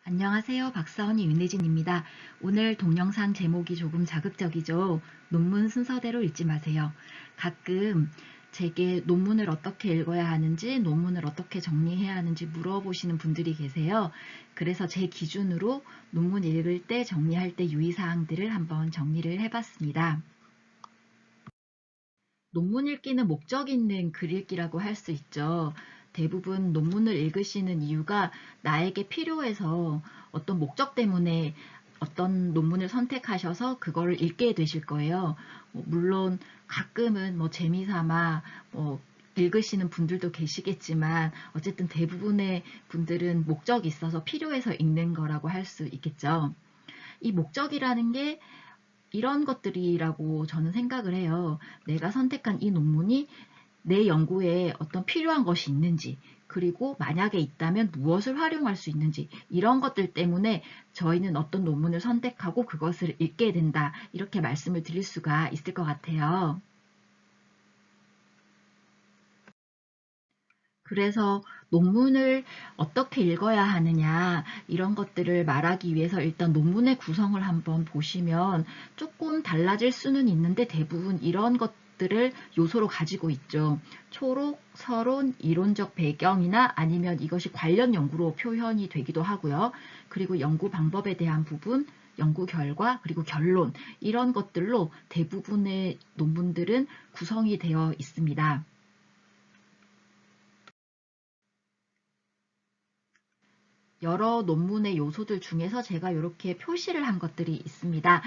안녕하세요. 박사원이 윤혜진입니다. 오늘 동영상 제목이 조금 자극적이죠. 논문 순서대로 읽지 마세요. 가끔 제게 논문을 어떻게 읽어야 하는지, 논문을 어떻게 정리해야 하는지 물어보시는 분들이 계세요. 그래서 제 기준으로 논문 읽을 때, 정리할 때 유의사항들을 한번 정리를 해봤습니다. 논문 읽기는 목적 있는 글 읽기라고 할 수 있죠. 대부분 논문을 읽으시는 이유가 나에게 필요해서 어떤 목적 때문에 어떤 논문을 선택하셔서 그거를 읽게 되실 거예요. 물론 가끔은 재미삼아 읽으시는 분들도 계시겠지만 어쨌든 대부분의 분들은 목적이 있어서 필요해서 읽는 거라고 할 수 있겠죠. 이 목적이라는 게 이런 것들이라고 저는 생각을 해요. 내가 선택한 이 논문이 내 연구에 어떤 필요한 것이 있는지, 그리고 만약에 있다면 무엇을 활용할 수 있는지, 이런 것들 때문에 저희는 어떤 논문을 선택하고 그것을 읽게 된다, 이렇게 말씀을 드릴 수가 있을 것 같아요. 그래서 논문을 어떻게 읽어야 하느냐, 이런 것들을 말하기 위해서 일단 논문의 구성을 한번 보시면 조금 달라질 수는 있는데 대부분 이런 것들을 요소로 가지고 있죠. 초록, 서론, 이론적 배경이나 아니면 이것이 관련 연구로 표현이 되기도 하고요. 그리고 연구 방법에 대한 부분, 연구 결과, 그리고 결론, 이런 것들로 대부분의 논문들은 구성이 되어 있습니다. 여러 논문의 요소들 중에서 제가 이렇게 표시를 한 것들이 있습니다.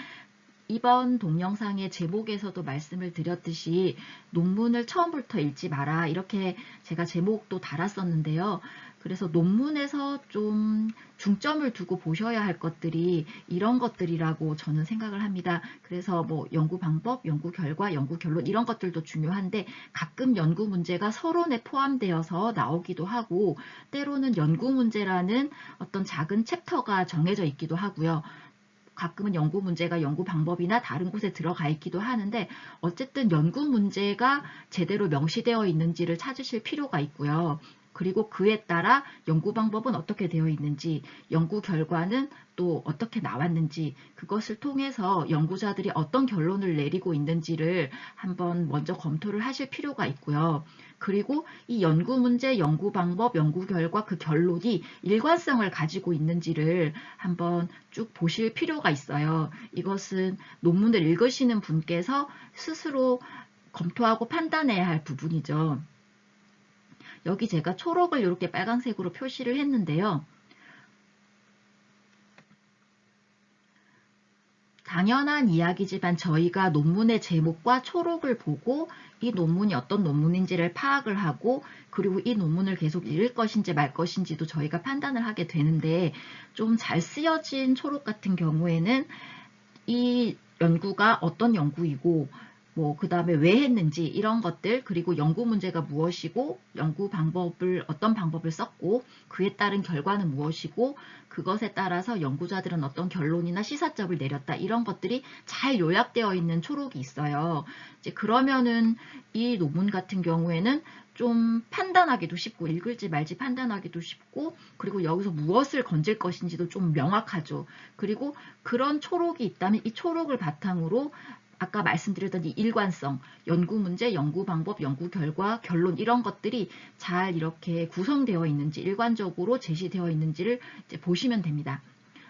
이번 동영상의 제목에서도 말씀을 드렸듯이 논문을 처음부터 읽지 마라, 이렇게 제가 제목도 달았었는데요. 그래서 논문에서 좀 중점을 두고 보셔야 할 것들이 이런 것들이라고 저는 생각을 합니다. 그래서 연구 방법, 연구 결과, 연구 결론, 이런 것들도 중요한데 가끔 연구 문제가 서론에 포함되어서 나오기도 하고, 때로는 연구 문제라는 어떤 작은 챕터가 정해져 있기도 하고요. 가끔은 연구 문제가 연구 방법이나 다른 곳에 들어가 있기도 하는데, 어쨌든 연구 문제가 제대로 명시되어 있는지를 찾으실 필요가 있고요. 그리고 그에 따라 연구 방법은 어떻게 되어 있는지, 연구 결과는 또 어떻게 나왔는지, 그것을 통해서 연구자들이 어떤 결론을 내리고 있는지를 한번 먼저 검토를 하실 필요가 있고요. 그리고 이 연구 문제, 연구 방법, 연구 결과, 그 결론이 일관성을 가지고 있는지를 한번 쭉 보실 필요가 있어요. 이것은 논문을 읽으시는 분께서 스스로 검토하고 판단해야 할 부분이죠. 여기 제가 초록을 이렇게 빨간색으로 표시를 했는데요. 당연한 이야기지만 저희가 논문의 제목과 초록을 보고 이 논문이 어떤 논문인지를 파악을 하고, 그리고 이 논문을 계속 읽을 것인지 말 것인지도 저희가 판단을 하게 되는데, 좀 잘 쓰여진 초록 같은 경우에는 이 연구가 어떤 연구이고 그 다음에 왜 했는지, 이런 것들, 그리고 연구 문제가 무엇이고 연구 방법을 어떤 방법을 썼고 그에 따른 결과는 무엇이고 그것에 따라서 연구자들은 어떤 결론이나 시사점을 내렸다, 이런 것들이 잘 요약되어 있는 초록이 있어요. 이제 그러면은 이 논문 같은 경우에는 좀 판단하기도 쉽고, 읽을지 말지 판단하기도 쉽고, 그리고 여기서 무엇을 건질 것인지도 좀 명확하죠. 그리고 그런 초록이 있다면 이 초록을 바탕으로 아까 말씀드렸던 이 일관성, 연구 문제, 연구 방법, 연구 결과, 결론, 이런 것들이 잘 이렇게 구성되어 있는지, 일관적으로 제시되어 있는지를 이제 보시면 됩니다.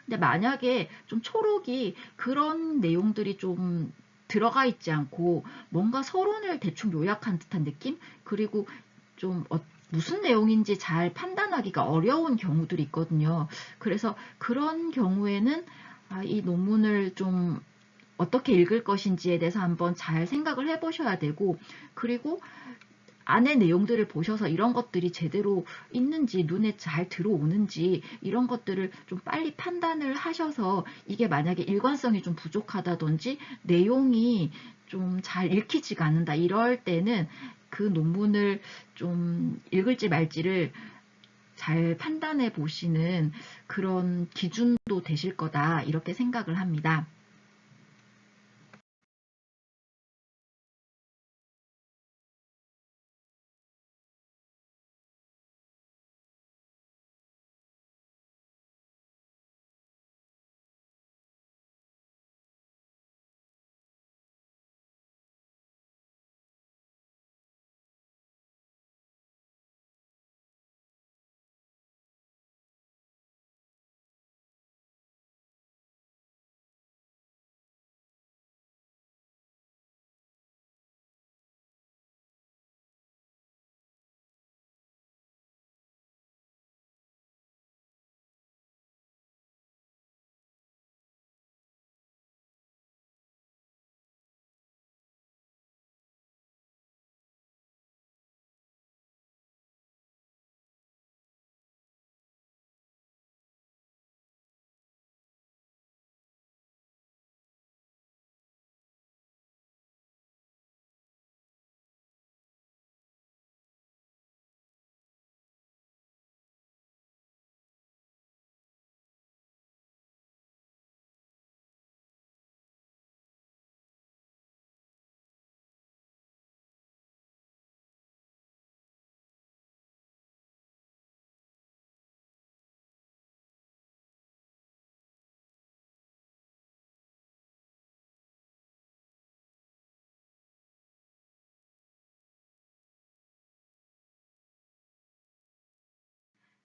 근데 만약에 좀 초록이 그런 내용들이 좀 들어가 있지 않고 뭔가 서론을 대충 요약한 듯한 느낌? 그리고 좀 무슨 내용인지 잘 판단하기가 어려운 경우들이 있거든요. 그래서 그런 경우에는 이 논문을 좀 어떻게 읽을 것인지에 대해서 한번 잘 생각을 해보셔야 되고, 그리고 안의 내용들을 보셔서 이런 것들이 제대로 있는지, 눈에 잘 들어오는지, 이런 것들을 좀 빨리 판단을 하셔서, 이게 만약에 일관성이 좀 부족하다든지 내용이 좀 잘 읽히지가 않는다, 이럴 때는 그 논문을 좀 읽을지 말지를 잘 판단해 보시는 그런 기준도 되실 거다, 이렇게 생각을 합니다.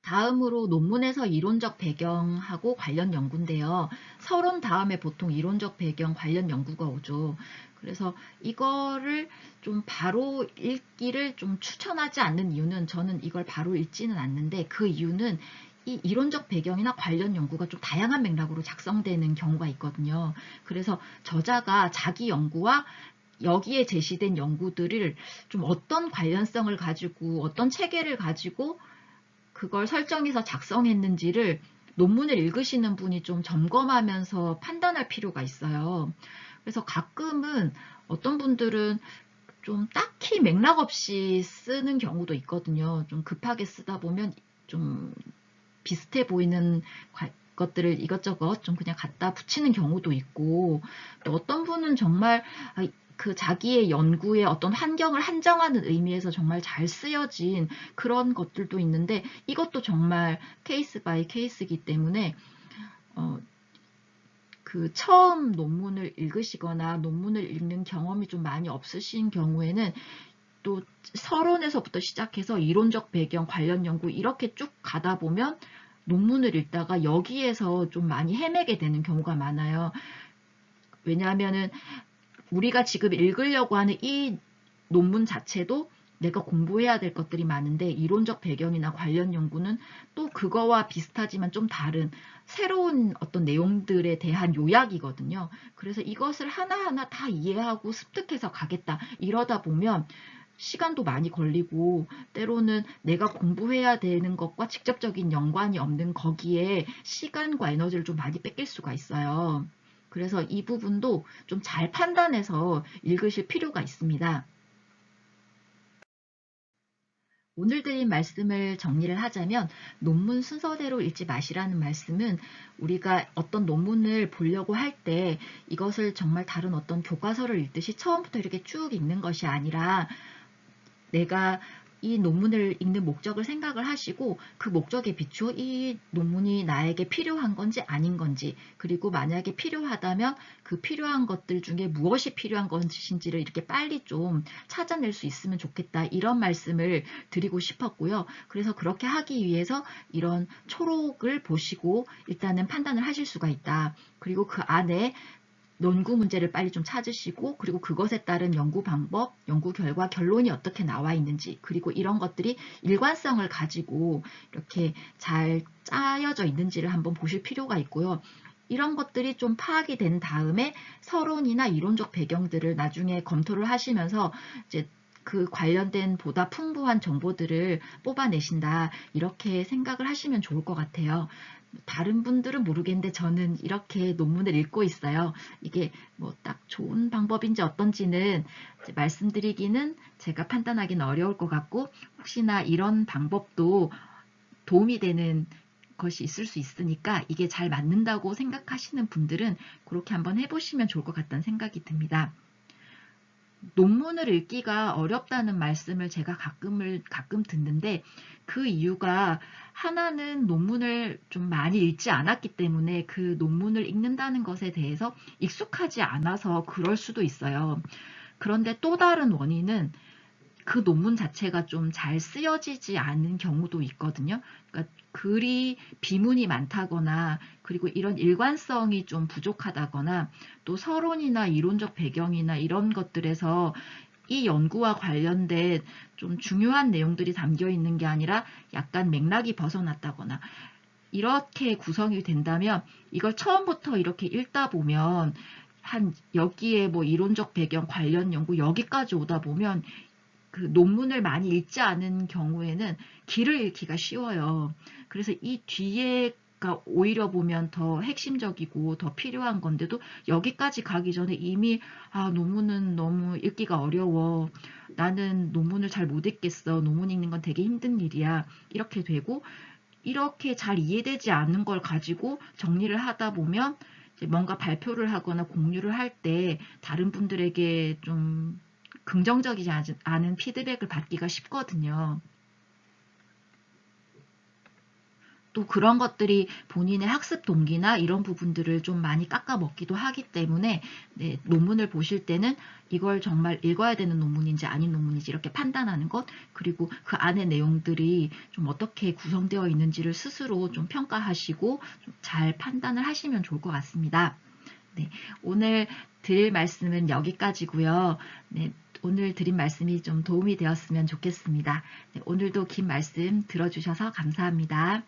다음으로 논문에서 이론적 배경하고 관련 연구인데요. 서론 다음에 보통 이론적 배경 관련 연구가 오죠. 그래서 이거를 좀 바로 읽기를 좀 추천하지 않는 이유는, 저는 이걸 바로 읽지는 않는데, 그 이유는 이 이론적 배경이나 관련 연구가 좀 다양한 맥락으로 작성되는 경우가 있거든요. 그래서 저자가 자기 연구와 여기에 제시된 연구들을 좀 어떤 관련성을 가지고 어떤 체계를 가지고 그걸 설정해서 작성했는지를 논문을 읽으시는 분이 좀 점검하면서 판단할 필요가 있어요. 그래서 가끔은 어떤 분들은 좀 딱히 맥락 없이 쓰는 경우도 있거든요. 좀 급하게 쓰다 보면 좀 비슷해 보이는 것들을 이것저것 좀 그냥 갖다 붙이는 경우도 있고, 또 어떤 분은 정말 그 자기의 연구의 어떤 환경을 한정하는 의미에서 정말 잘 쓰여진 그런 것들도 있는데, 이것도 정말 케이스 바이 케이스이기 때문에 그 처음 논문을 읽으시거나 논문을 읽는 경험이 좀 많이 없으신 경우에는 또 서론에서부터 시작해서 이론적 배경, 관련 연구 이렇게 쭉 가다 보면 논문을 읽다가 여기에서 좀 많이 헤매게 되는 경우가 많아요. 왜냐하면은 우리가 지금 읽으려고 하는 이 논문 자체도 내가 공부해야 될 것들이 많은데, 이론적 배경이나 관련 연구는 또 그거와 비슷하지만 좀 다른 새로운 어떤 내용들에 대한 요약이거든요. 그래서 이것을 하나하나 다 이해하고 습득해서 가겠다, 이러다 보면 시간도 많이 걸리고, 때로는 내가 공부해야 되는 것과 직접적인 연관이 없는 거기에 시간과 에너지를 좀 많이 뺏길 수가 있어요. 그래서 이 부분도 좀 잘 판단해서 읽으실 필요가 있습니다. 오늘 드린 말씀을 정리를 하자면, 논문 순서대로 읽지 마시라는 말씀은 우리가 어떤 논문을 보려고 할 때 이것을 정말 다른 어떤 교과서를 읽듯이 처음부터 이렇게 쭉 읽는 것이 아니라, 내가 이 논문을 읽는 목적을 생각을 하시고 그 목적에 비추어 이 논문이 나에게 필요한 건지 아닌 건지, 그리고 만약에 필요하다면 그 필요한 것들 중에 무엇이 필요한 것인지를 이렇게 빨리 좀 찾아낼 수 있으면 좋겠다, 이런 말씀을 드리고 싶었고요. 그래서 그렇게 하기 위해서 이런 초록을 보시고 일단은 판단을 하실 수가 있다. 그리고 그 안에 연구 문제를 빨리 좀 찾으시고, 그리고 그것에 따른 연구 방법, 연구 결과, 결론이 어떻게 나와 있는지, 그리고 이런 것들이 일관성을 가지고 이렇게 잘 짜여져 있는지를 한번 보실 필요가 있고요. 이런 것들이 좀 파악이 된 다음에 서론이나 이론적 배경들을 나중에 검토를 하시면서 이제 그 관련된 보다 풍부한 정보들을 뽑아내신다, 이렇게 생각을 하시면 좋을 것 같아요. 다른 분들은 모르겠는데 저는 이렇게 논문을 읽고 있어요. 이게 뭐 딱 좋은 방법인지 어떤지는 말씀드리기는 제가 판단하기는 어려울 것 같고, 혹시나 이런 방법도 도움이 되는 것이 있을 수 있으니까 이게 잘 맞는다고 생각하시는 분들은 그렇게 한번 해보시면 좋을 것 같다는 생각이 듭니다. 논문을 읽기가 어렵다는 말씀을 제가 가끔 듣는데, 그 이유가 하나는 논문을 좀 많이 읽지 않았기 때문에 그 논문을 읽는다는 것에 대해서 익숙하지 않아서 그럴 수도 있어요. 그런데 또 다른 원인은 그 논문 자체가 좀 잘 쓰여지지 않은 경우도 있거든요. 그러니까 글이 비문이 많다거나, 그리고 이런 일관성이 좀 부족하다거나, 또 서론이나 이론적 배경이나 이런 것들에서 이 연구와 관련된 좀 중요한 내용들이 담겨 있는 게 아니라 약간 맥락이 벗어났다거나, 이렇게 구성이 된다면 이걸 처음부터 이렇게 읽다 보면 한 여기에 뭐 이론적 배경, 관련 연구 여기까지 오다 보면 그 논문을 많이 읽지 않은 경우에는 길을 읽기가 쉬워요. 그래서 이 뒤에가 오히려 보면 더 핵심적이고 더 필요한 건데도 여기까지 가기 전에 이미 논문은 너무 읽기가 어려워, 나는 논문을 잘 못 읽겠어, 논문 읽는 건 되게 힘든 일이야, 이렇게 되고, 이렇게 잘 이해되지 않는 걸 가지고 정리를 하다 보면 뭔가 발표를 하거나 공유를 할 때 다른 분들에게 좀 긍정적이지 않은 피드백을 받기가 쉽거든요. 또 그런 것들이 본인의 학습 동기나 이런 부분들을 좀 많이 깎아먹기도 하기 때문에 네, 논문을 보실 때는 이걸 정말 읽어야 되는 논문인지 아닌 논문인지 이렇게 판단하는 것, 그리고 그 안에 내용들이 좀 어떻게 구성되어 있는지를 스스로 좀 평가하시고 좀 잘 판단을 하시면 좋을 것 같습니다. 네, 오늘 드릴 말씀은 여기까지고요. 네, 오늘 드린 말씀이 좀 도움이 되었으면 좋겠습니다. 네, 오늘도 긴 말씀 들어주셔서 감사합니다.